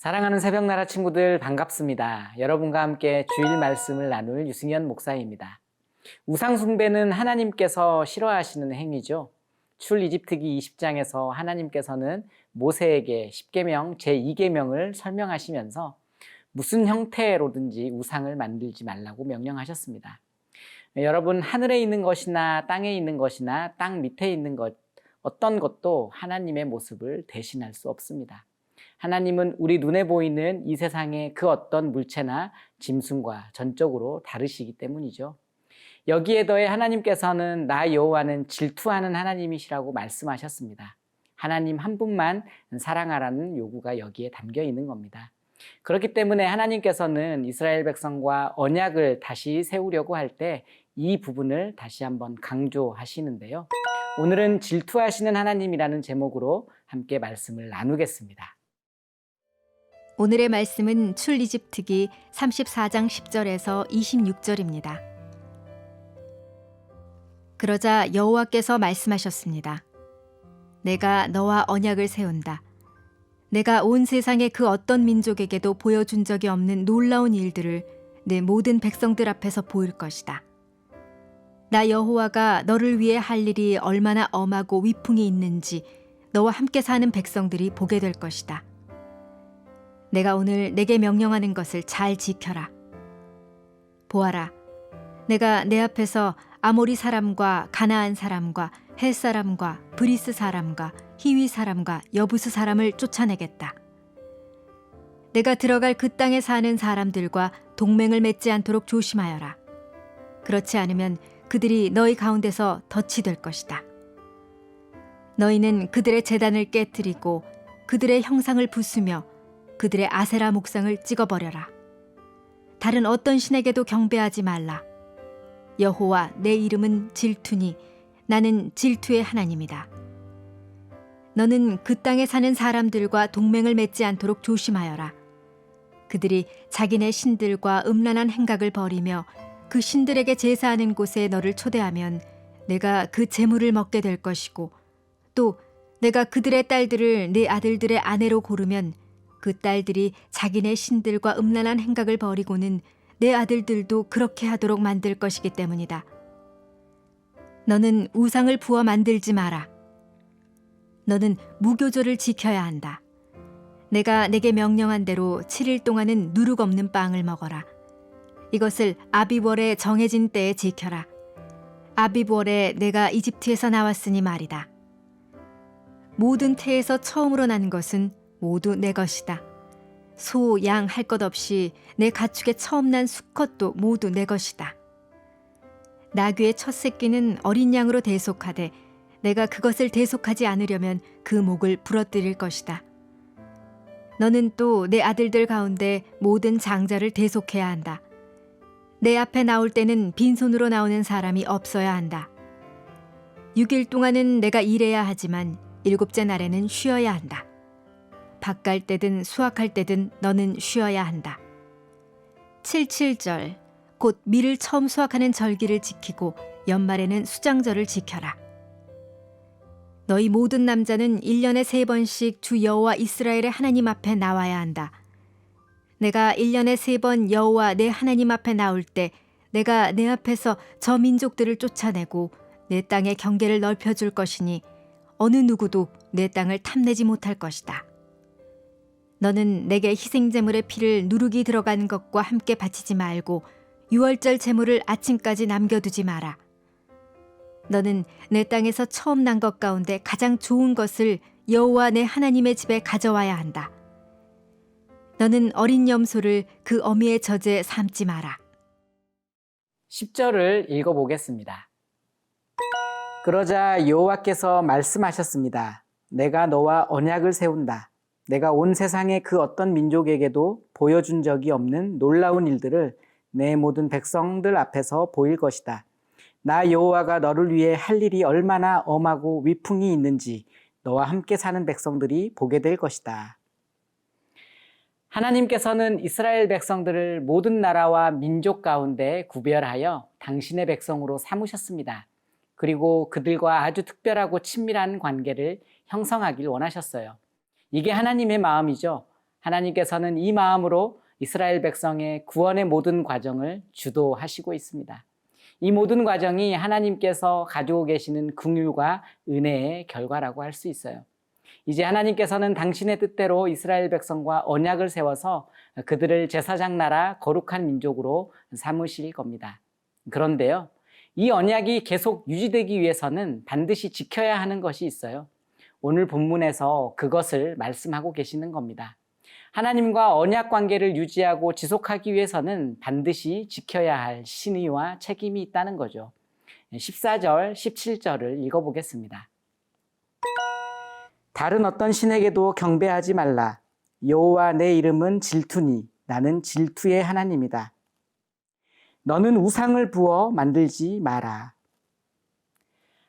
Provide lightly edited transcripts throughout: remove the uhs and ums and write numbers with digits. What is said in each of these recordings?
사랑하는 새벽나라 친구들 반갑습니다. 여러분과 함께 주일 말씀을 나눌 유승현 목사입니다. 우상숭배는 하나님께서 싫어하시는 행위죠. 출이집트기 20장에서 하나님께서는 모세에게 십계명 제2계명을 설명하시면서 무슨 형태로든지 우상을 만들지 말라고 명령하셨습니다. 여러분, 하늘에 있는 것이나 땅에 있는 것이나 땅 밑에 있는 것, 어떤 것도 하나님의 모습을 대신할 수 없습니다. 하나님은 우리 눈에 보이는 이 세상의 그 어떤 물체나 짐승과 전적으로 다르시기 때문이죠. 여기에 더해 하나님께서는 나 여호와는 질투하는 하나님이시라고 말씀하셨습니다. 하나님 한 분만 사랑하라는 요구가 여기에 담겨 있는 겁니다. 그렇기 때문에 하나님께서는 이스라엘 백성과 언약을 다시 세우려고 할 때 이 부분을 다시 한번 강조하시는데요. 오늘은 질투하시는 하나님이라는 제목으로 함께 말씀을 나누겠습니다. 오늘의 말씀은 출이집트기 34장 10절에서 26절입니다. 그러자 여호와께서 말씀하셨습니다. 내가 너와 언약을 세운다. 내가 온 세상의 그 어떤 민족에게도 보여준 적이 없는 놀라운 일들을 내 모든 백성들 앞에서 보일 것이다. 나 여호와가 너를 위해 할 일이 얼마나 엄하고 위풍이 있는지 너와 함께 사는 백성들이 보게 될 것이다. 내가 오늘 내게 명령하는 것을 잘 지켜라. 보아라, 내가 내 앞에서 아모리 사람과 가나안 사람과 헷 사람과 브리스 사람과 히위 사람과 여부스 사람을 쫓아내겠다. 내가 들어갈 그 땅에 사는 사람들과 동맹을 맺지 않도록 조심하여라. 그렇지 않으면 그들이 너희 가운데서 덫이 될 것이다. 너희는 그들의 제단을 깨뜨리고 그들의 형상을 부수며 그들의 아세라 목상을 찍어버려라. 다른 어떤 신에게도 경배하지 말라. 여호와 내 이름은 질투니 나는 질투의 하나님이다. 너는 그 땅에 사는 사람들과 동맹을 맺지 않도록 조심하여라. 그들이 자기네 신들과 음란한 행각을 벌이며 그 신들에게 제사하는 곳에 너를 초대하면 내가 그 제물을 먹게 될 것이고 또 내가 그들의 딸들을 네 아들들의 아내로 고르면 그 딸들이 자기네 신들과 음란한 행각을 벌이고는 내 아들들도 그렇게 하도록 만들 것이기 때문이다. 너는 우상을 부어 만들지 마라. 너는 무교절을 지켜야 한다. 내가 내게 명령한 대로 7일 동안은 누룩 없는 빵을 먹어라. 이것을 아비월에 정해진 때에 지켜라. 아비월에 내가 이집트에서 나왔으니 말이다. 모든 태에서 처음으로 난 것은 모두 내 것이다. 소, 양 할 것 없이 내 가축의 처음 난 수컷도 모두 내 것이다. 나귀의 첫 새끼는 어린 양으로 대속하되 내가 그것을 대속하지 않으려면 그 목을 부러뜨릴 것이다. 너는 또 내 아들들 가운데 모든 장자를 대속해야 한다. 내 앞에 나올 때는 빈손으로 나오는 사람이 없어야 한다. 6일 동안은 내가 일해야 하지만 7째 날에는 쉬어야 한다. 밭갈 때든 수확할 때든 너는 쉬어야 한다. 77절 곧 밀을 처음 수확하는 절기를 지키고 연말에는 수장절을 지켜라. 너희 모든 남자는 1년에 3번씩 주 여호와 이스라엘의 하나님 앞에 나와야 한다. 내가 1년에 3번 여호와 내 하나님 앞에 나올 때 내가 내 앞에서 저 민족들을 쫓아내고 내 땅의 경계를 넓혀줄 것이니 어느 누구도 내 땅을 탐내지 못할 것이다. 너는 내게 희생제물의 피를 누룩이 들어간 것과 함께 바치지 말고 유월절 제물을 아침까지 남겨두지 마라. 너는 내 땅에서 처음 난 것 가운데 가장 좋은 것을 여호와 내 하나님의 집에 가져와야 한다. 너는 어린 염소를 그 어미의 젖에 삶지 마라. 10절을 읽어보겠습니다. 그러자 여호와께서 말씀하셨습니다. 내가 너와 언약을 세운다. 내가 온 세상의 그 어떤 민족에게도 보여준 적이 없는 놀라운 일들을 내 모든 백성들 앞에서 보일 것이다. 나 여호와가 너를 위해 할 일이 얼마나 엄하고 위풍이 있는지 너와 함께 사는 백성들이 보게 될 것이다. 하나님께서는 이스라엘 백성들을 모든 나라와 민족 가운데 구별하여 당신의 백성으로 삼으셨습니다. 그리고 그들과 아주 특별하고 친밀한 관계를 형성하길 원하셨어요. 이게 하나님의 마음이죠. 하나님께서는 이 마음으로 이스라엘 백성의 구원의 모든 과정을 주도하시고 있습니다. 이 모든 과정이 하나님께서 가지고 계시는 긍휼과 은혜의 결과라고 할 수 있어요. 이제 하나님께서는 당신의 뜻대로 이스라엘 백성과 언약을 세워서 그들을 제사장 나라 거룩한 민족으로 삼으실 겁니다. 그런데요, 이 언약이 계속 유지되기 위해서는 반드시 지켜야 하는 것이 있어요. 오늘 본문에서 그것을 말씀하고 계시는 겁니다. 하나님과 언약 관계를 유지하고 지속하기 위해서는 반드시 지켜야 할 신의와 책임이 있다는 거죠. 14절, 17절을 읽어보겠습니다. 다른 어떤 신에게도 경배하지 말라. 여호와 내 이름은 질투니 나는 질투의 하나님이다. 너는 우상을 부어 만들지 마라.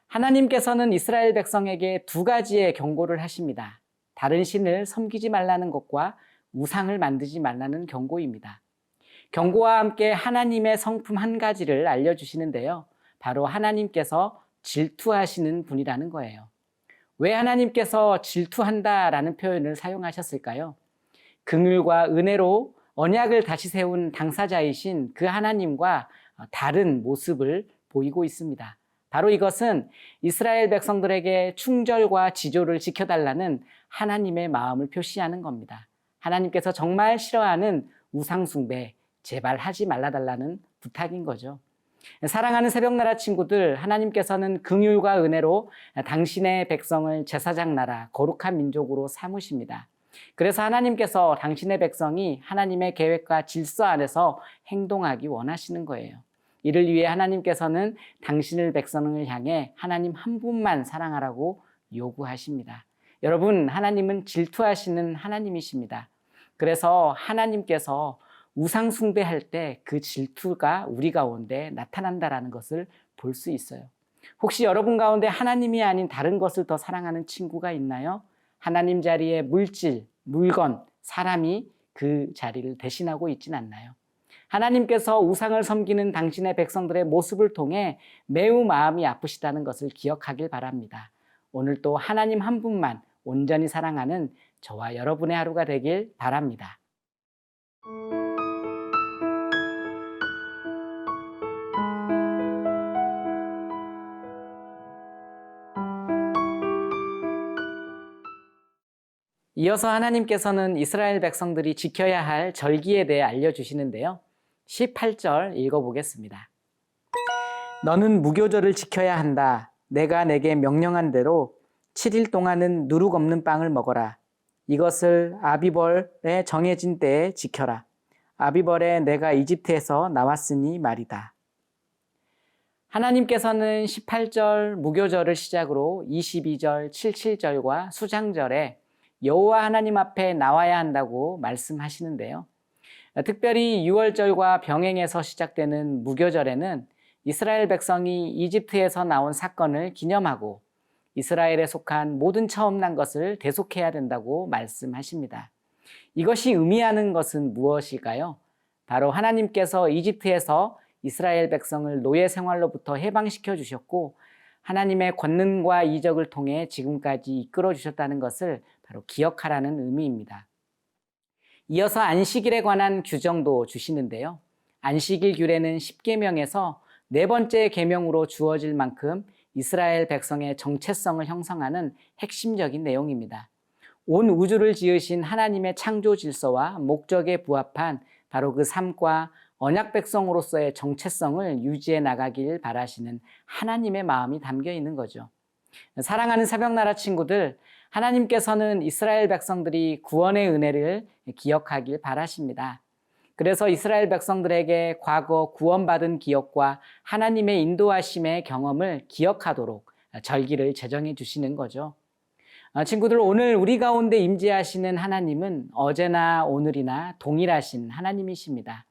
하나님께서는 이스라엘 백성에게 두 가지의 경고를 하십니다. 다른 신을 섬기지 말라는 것과 우상을 만들지 말라는 경고입니다. 경고와 함께 하나님의 성품 한 가지를 알려주시는데요. 바로 하나님께서 질투하시는 분이라는 거예요. 왜 하나님께서 질투한다라는 표현을 사용하셨을까요? 긍휼과 은혜로 언약을 다시 세운 당사자이신 그 하나님과 다른 모습을 보이고 있습니다. 바로 이것은 이스라엘 백성들에게 충절과 지조를 지켜달라는 하나님의 마음을 표시하는 겁니다. 하나님께서 정말 싫어하는 우상숭배, 제발 하지 말아달라는 부탁인 거죠. 사랑하는 새벽나라 친구들, 하나님께서는 긍휼과 은혜로 당신의 백성을 제사장 나라, 거룩한 민족으로 삼으십니다. 그래서 하나님께서 당신의 백성이 하나님의 계획과 질서 안에서 행동하기 원하시는 거예요. 이를 위해 하나님께서는 당신의 백성을 향해 하나님 한 분만 사랑하라고 요구하십니다. 여러분, 하나님은 질투하시는 하나님이십니다. 그래서 하나님께서 우상 숭배할 때 그 질투가 우리 가운데 나타난다라는 것을 볼 수 있어요. 혹시 여러분 가운데 하나님이 아닌 다른 것을 더 사랑하는 친구가 있나요? 하나님 자리에 물질, 물건, 사람이 그 자리를 대신하고 있진 않나요? 하나님께서 우상을 섬기는 당신의 백성들의 모습을 통해 매우 마음이 아프시다는 것을 기억하길 바랍니다. 오늘 또 하나님 한 분만 온전히 사랑하는 저와 여러분의 하루가 되길 바랍니다. 이어서 하나님께서는 이스라엘 백성들이 지켜야 할 절기에 대해 알려주시는데요. 18절 읽어보겠습니다. 너는 무교절을 지켜야 한다. 내가 내게 명령한 대로 7일 동안은 누룩 없는 빵을 먹어라. 이것을 아비벌에 정해진 때에 지켜라. 아비벌에 내가 이집트에서 나왔으니 말이다. 하나님께서는 18절 무교절을 시작으로 22절, 77절과 수장절에 여호와 하나님 앞에 나와야 한다고 말씀하시는데요. 특별히 6월절과 병행에서 시작되는 무교절에는 이스라엘 백성이 이집트에서 나온 사건을 기념하고 이스라엘에 속한 모든 처음 난 것을 대속해야 된다고 말씀하십니다. 이것이 의미하는 것은 무엇일까요? 바로 하나님께서 이집트에서 이스라엘 백성을 노예 생활로부터 해방시켜 주셨고 하나님의 권능과 이적을 통해 지금까지 이끌어 주셨다는 것을 바로 기억하라는 의미입니다. 이어서 안식일에 관한 규정도 주시는데요. 안식일 규례는 10계명에서 네 번째 계명으로 주어질 만큼 이스라엘 백성의 정체성을 형성하는 핵심적인 내용입니다. 온 우주를 지으신 하나님의 창조 질서와 목적에 부합한 바로 그 삶과 언약 백성으로서의 정체성을 유지해 나가길 바라시는 하나님의 마음이 담겨 있는 거죠. 사랑하는 새벽나라 친구들, 하나님께서는 이스라엘 백성들이 구원의 은혜를 기억하길 바라십니다. 그래서 이스라엘 백성들에게 과거 구원받은 기억과 하나님의 인도하심의 경험을 기억하도록 절기를 제정해 주시는 거죠. 친구들, 오늘 우리 가운데 임재하시는 하나님은 어제나 오늘이나 동일하신 하나님이십니다.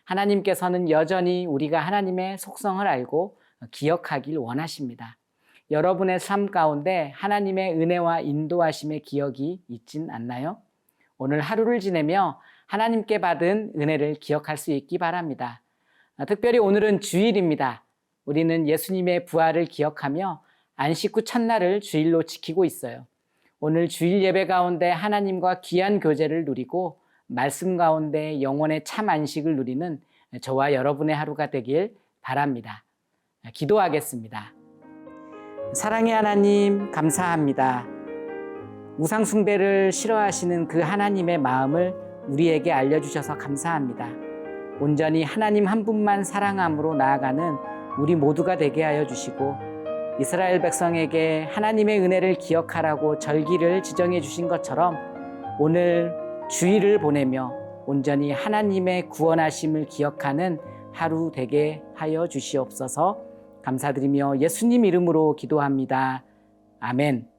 하나님께서는 여전히 우리가 하나님의 속성을 알고 기억하길 원하십니다. 여러분의 삶 가운데 하나님의 은혜와 인도하심의 기억이 있진 않나요? 오늘 하루를 지내며 하나님께 받은 은혜를 기억할 수 있기 바랍니다. 특별히 오늘은 주일입니다. 우리는 예수님의 부활을 기억하며 안식 후 첫날을 주일로 지키고 있어요. 오늘 주일 예배 가운데 하나님과 귀한 교제를 누리고 말씀 가운데 영혼의 참 안식을 누리는 저와 여러분의 하루가 되길 바랍니다. 기도하겠습니다. 사랑의 하나님, 감사합니다. 우상 숭배를 싫어하시는 그 하나님의 마음을 우리에게 알려주셔서 감사합니다. 온전히 하나님 한 분만 사랑함으로 나아가는 우리 모두가 되게 하여 주시고, 이스라엘 백성에게 하나님의 은혜를 기억하라고 절기를 지정해 주신 것처럼 오늘 주일을 보내며 온전히 하나님의 구원하심을 기억하는 하루 되게 하여 주시옵소서. 감사드리며 예수님 이름으로 기도합니다. 아멘.